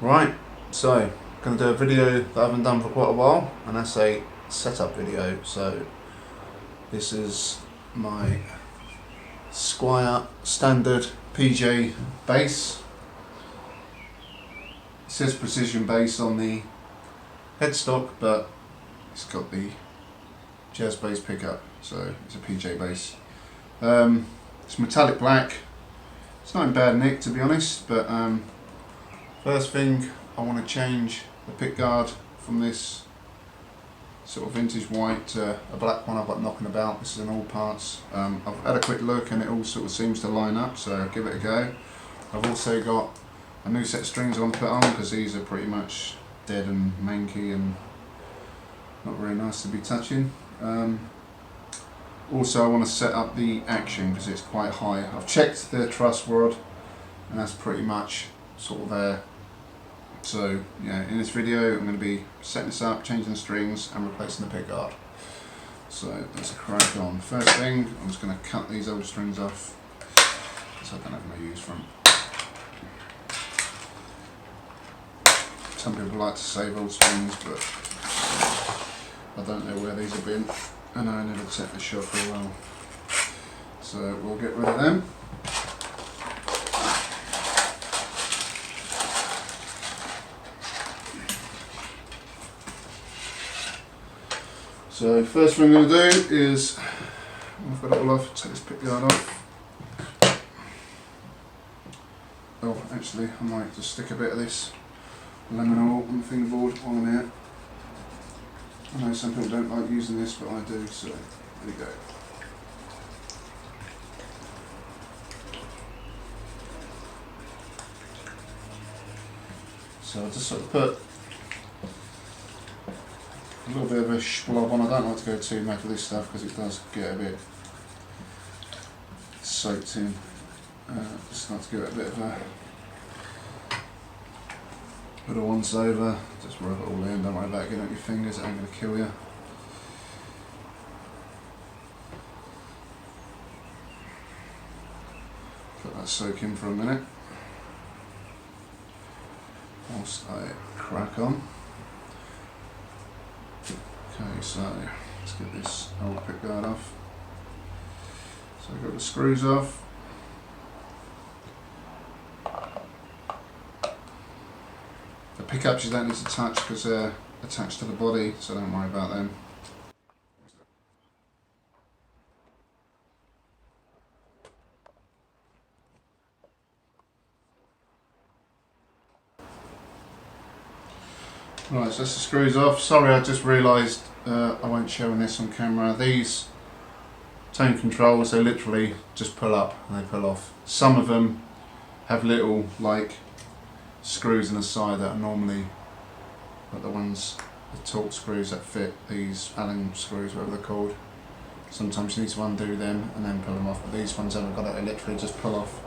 Right, so I'm going to do a video that I haven't done for quite a while, and that's a setup video. So this is my Squier standard PJ bass. It says precision bass on the headstock, but it's got the jazz bass pickup, so it's a PJ bass. It's metallic black. It's not in bad nick, to be honest, but first thing, I want to change the pick guard from this sort of vintage white to a black one I've got knocking about. This is in all parts. I've had a quick look and it all sort of seems to line up, so I'll give it a go. I've also got a new set of strings I want to put on because these are pretty much dead and manky and not very nice to be touching. Also I want to set up the action because it's quite high. I've checked the Truss Rod and that's pretty much sort of there. So yeah, in this video I'm going to be setting this up, changing the strings and replacing the pick guard. So let's crack on. First thing, I'm just going to cut these old strings off because I don't have no use for them. Some people like to save old strings, but I don't know where these have been and I never checked the shop for a while. So we'll get rid of them. So first thing I'm going to do is, I've got it all off, take this pick guard off. Oh, actually I might just stick a bit of this lemon oil on the fingerboard while I'm here. I know some people don't like using this, but I do, so there you go. So I'll just sort of put a little bit of a splob on. I don't like to go too much with this stuff because it does get a bit soaked in. Just like to give it a bit of a once over. Just rub it all in, don't worry about getting out your fingers, it ain't going to kill you. Let that soak in for a minute whilst I crack on. Okay, so let's get this old pick guard off. So I've got the screws off. The pickups you don't need to touch because they're attached to the body, so don't worry about them. Right, so that's the screws off. Sorry, I just realised I won't showing this on camera. These tone controls, they literally just pull up and they pull off. Some of them have little like screws in the side that are normally like the ones, the torque screws that fit these Allen screws, whatever they're called. Sometimes you need to undo them and then pull them off, but these ones haven't got it, they literally just pull off.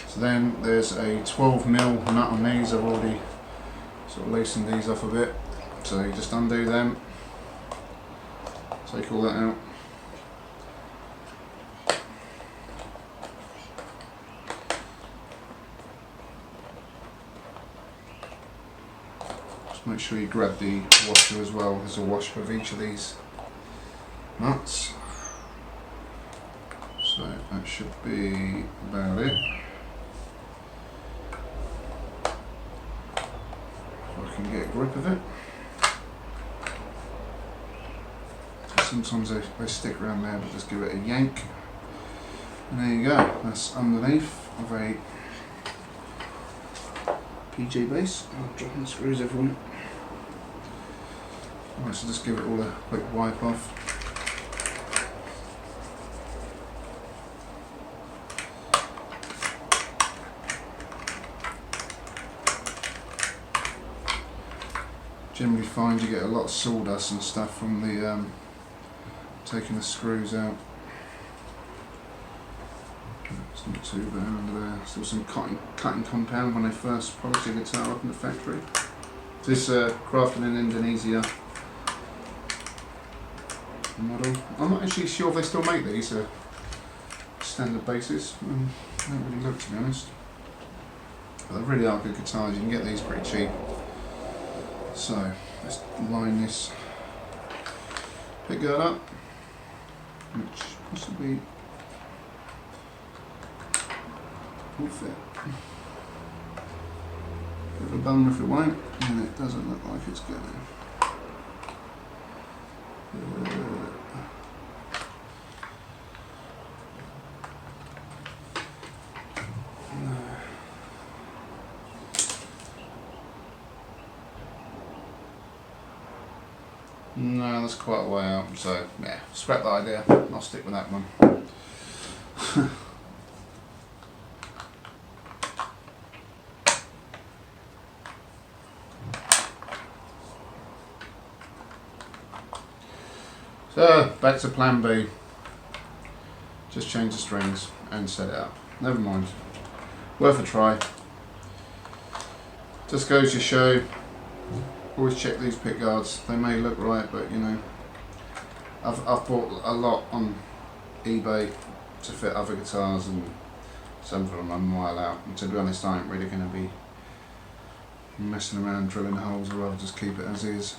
So then there's a 12mm nut on these. I've already sort of loosened these off a bit, so you just undo them, take all that out. Just make sure you grab the washer as well. There's a washer of each of these nuts, so that should be about it. I can get a grip of it. Sometimes they stick around there, but just give it a yank. And there you go, that's underneath of a PJ bass. I'm dropping the screws everyone. Alright, so just give it all a quick wipe off. Generally find you get a lot of sawdust and stuff from the taking the screws out. It's not too bad under there. Still some cutting compound when they first polished the guitar up in the factory. This crafted in Indonesia model. I'm not actually sure if they still make these standard basses. I don't really look, to be honest. but they really are good guitars. You can get these pretty cheap. So let's line this pickguard up, which possibly will fit. Bit of a bummer if it won't, and it doesn't look like it's going to. No, that's quite a way out, so yeah, scrap that idea. I'll stick with that one. So, back to plan B. Just change the strings and set it up. Never mind. Worth a try. Just goes to show, always check these pickguards. They may look right, but you know, I've bought a lot on eBay to fit other guitars, and some of them are a mile out. And to be honest, I ain't really going to be messing around drilling holes, or I'll just keep it as is.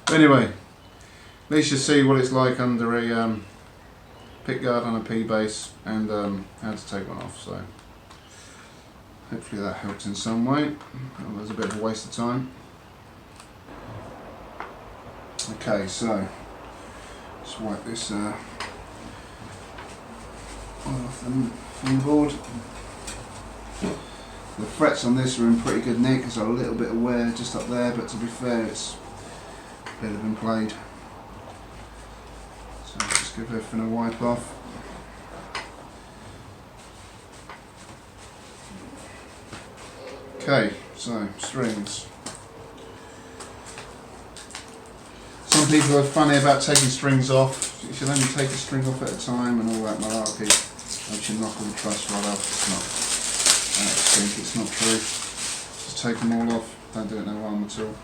But anyway, at least you see what it's like under a pickguard on a P bass, and how to take one off. So hopefully that helps in some way. That was a bit of a waste of time. Okay, so just wipe this oil off the fingerboard. The frets on this are in pretty good nick. There's a little bit of wear just up there, but to be fair, it's barely been played. So just give everything a wipe off. Okay, so strings. Some people are funny about taking strings off. You should only take a string off at a time and all that malarkey. You should knock all the truss rod off. It's not. I think it's not true. Just take them all off. Don't do it no harm at all.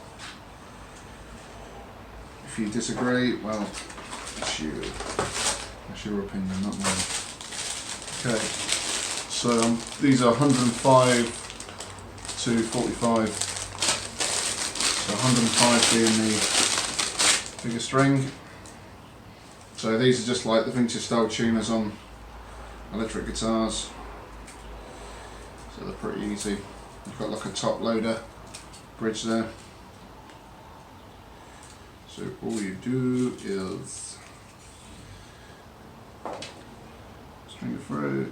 If you disagree, well, that's you. That's your opinion, not mine. Okay, so these are 105 to 45. So 105 being the bigger string. So these are just like the vintage style tuners on electric guitars. So they're pretty easy. You've got like a top loader bridge there. So all you do is string it through.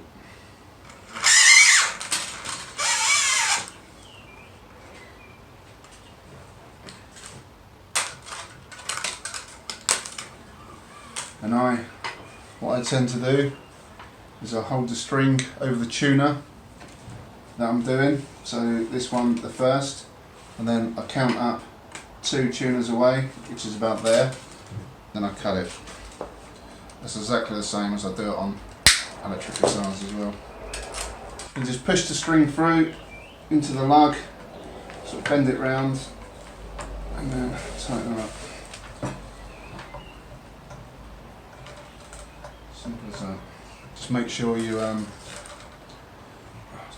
And what I tend to do is I hold the string over the tuner that I'm doing. So this one, the first, and then I count up 2 tuners away, which is about there. Then I cut it. That's exactly the same as I do it on electric guitars as well. You just push the string through into the lug, sort of bend it round, and then tighten it up. Simple as that. Just make sure you let's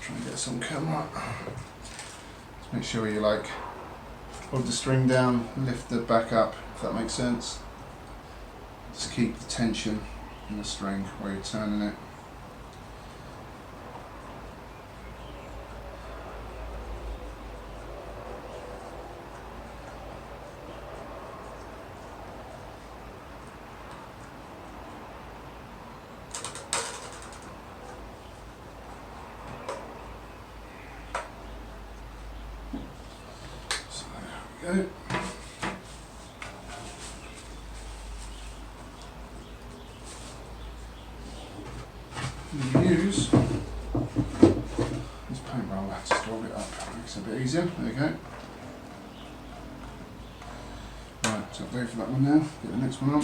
try and get this on camera. Just make sure you like hold the string down, lift the back up, if that makes sense. Just keep the tension in the string while you're turning it. Go. Use this paint roller to roll it up, makes it a bit easier. There you go. Right, so I'll go for that one now, get the next one on.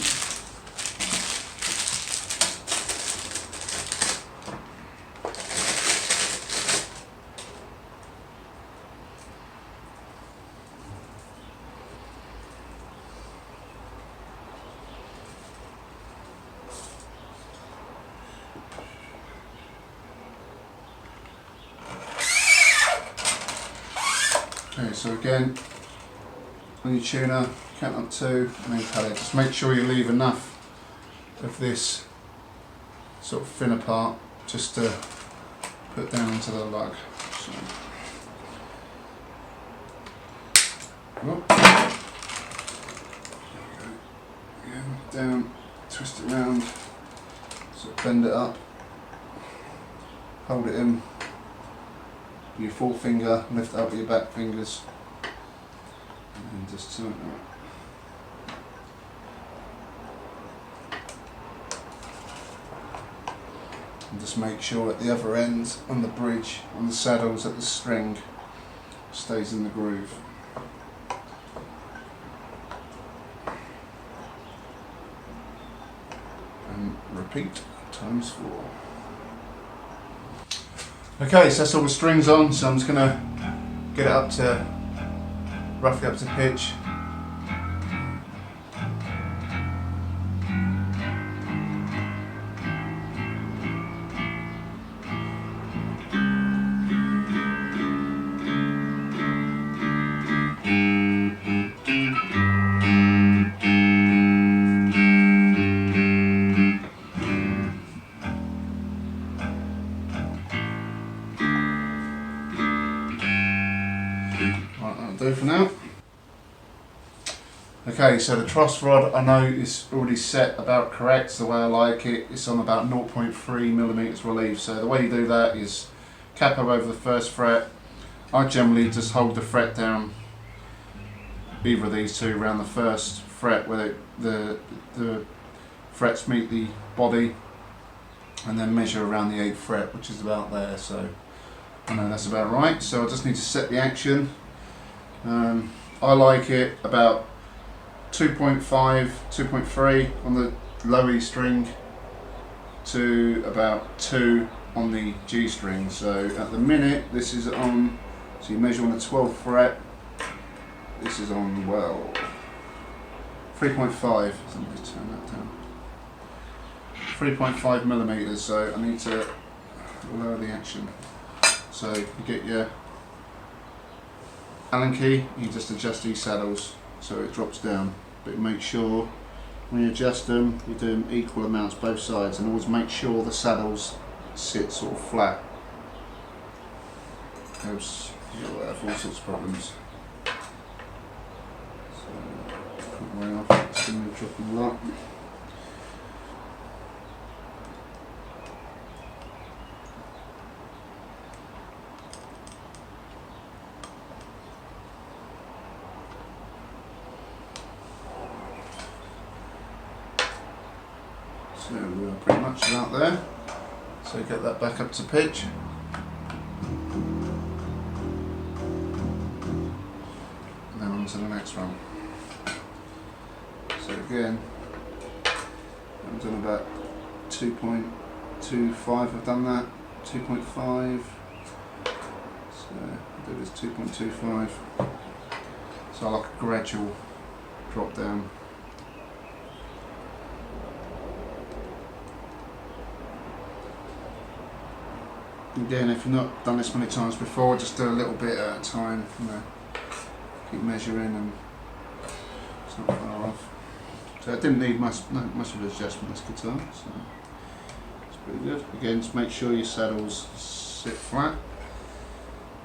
Okay, so again, on your tuner, count up 2 and then cut it. Just make sure you leave enough of this sort of thinner part just to put down into the lug. So, again, down, twist it round, sort of bend it up, hold it in with your forefinger, lift it up with your back fingers, and then just tighten it up. And just make sure at the other end, on the bridge, on the saddles, that the string stays in the groove. And repeat times 4. Okay, so that's all the strings on, so I'm just going to get it up to, roughly up to pitch. Do for now. Okay, so the truss rod I know is already set about correct, the way I like it. It's on about 0.3mm relief. So the way you do that is capo over the first fret. I generally just hold the fret down, either of these two, around the first fret where the frets meet the body, and then measure around the 8th fret, which is about there. So I know that's about right. So I just need to set the action. I like it about 2.5, 2.3 on the low E string to about 2 on the G string. So at the minute this is on, so you measure on the 12th fret, this is on, well, 3.5, so let me just turn that down, 3.5mm, so I need to lower the action. So you get your Allen key, you just adjust these saddles so it drops down, but make sure when you adjust them you do them equal amounts both sides, and always make sure the saddles sit sort of flat, else you'll have all sorts of problems. So put it way off, it's going to be dropping a lot. So we're pretty much about there. So get that back up to pitch. And then on to the next one. So again, I've done about 2.25, I've done that, 2.5. So I'll do this 2.25. So I like a gradual drop down. Again, if you've not done this many times before, just do a little bit at a time, you know, keep measuring, and it's not far off. So it didn't need much of an adjustment, this guitar, so it's pretty good. Again, just make sure your saddles sit flat.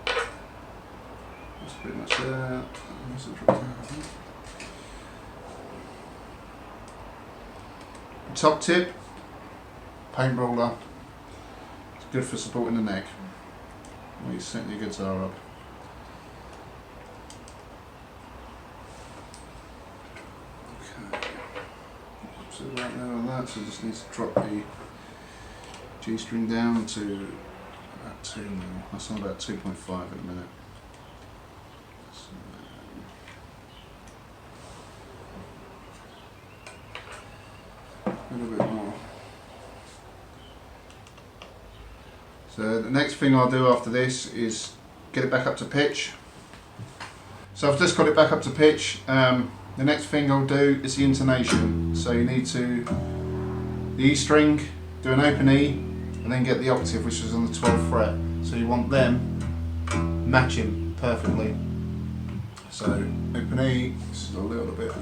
That's pretty much there. Top tip, paint roller. Good for supporting the neck when you're setting your guitar up. Okay, so right there on that, so just need to drop the G string down to about 2 now. That's on about 2.5 at the minute. So, a little bit more. So the next thing I'll do after this is get it back up to pitch. So I've just got it back up to pitch. The next thing I'll do is the intonation. So you need to, the E string, do an open E, and then get the octave, which is on the 12th fret. So you want them matching perfectly. So open E, this is a little bit.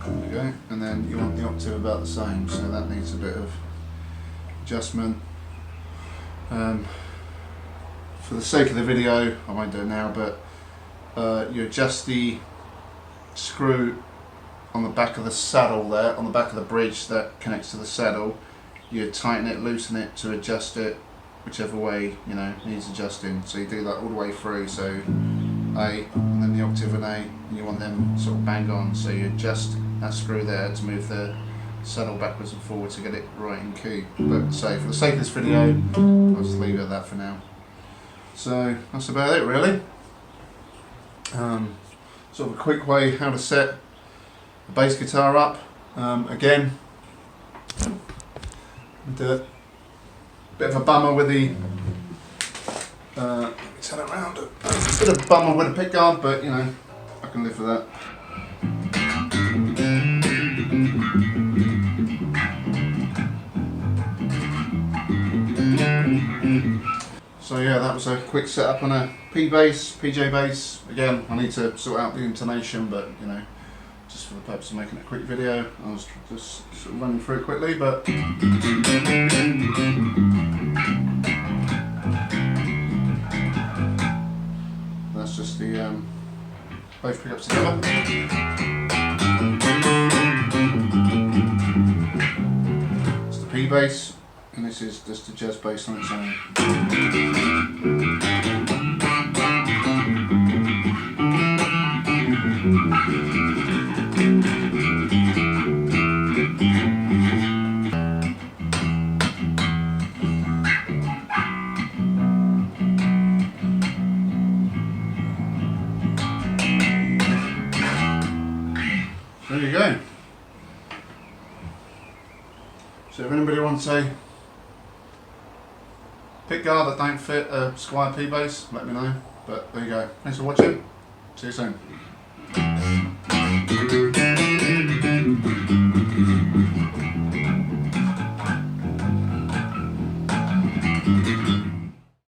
There we go, and then you want the octave about the same, so that needs a bit of adjustment. For the sake of the video, I won't do it now, but you adjust the screw on the back of the saddle there, on the back of the bridge that connects to the saddle. You tighten it, loosen it to adjust it whichever way needs adjusting. So you do that all the way through. So A, and then the octave and A, and you want them sort of bang on. So you adjust that screw there to move the saddle backwards and forwards to get it right in key. But so for the sake of this video, I'll just leave it at that for now. So that's about it really. Sort of a quick way how to set the bass guitar up. Again, do it. Bit of a bummer with the turn it around. Bit of a bummer with the pick guard, but I can live with that. So yeah, that was a quick setup on a P bass, PJ bass. Again, I need to sort out the intonation, but just for the purpose of making a quick video, I was just sort of running through it quickly. But that's just the both pickups together. It's the P bass. And this is just the jazz bass on its own. There you go. So if anybody wants a pick guard that don't fit a Squier P bass, let me know. But there you go. Thanks for watching. See you soon.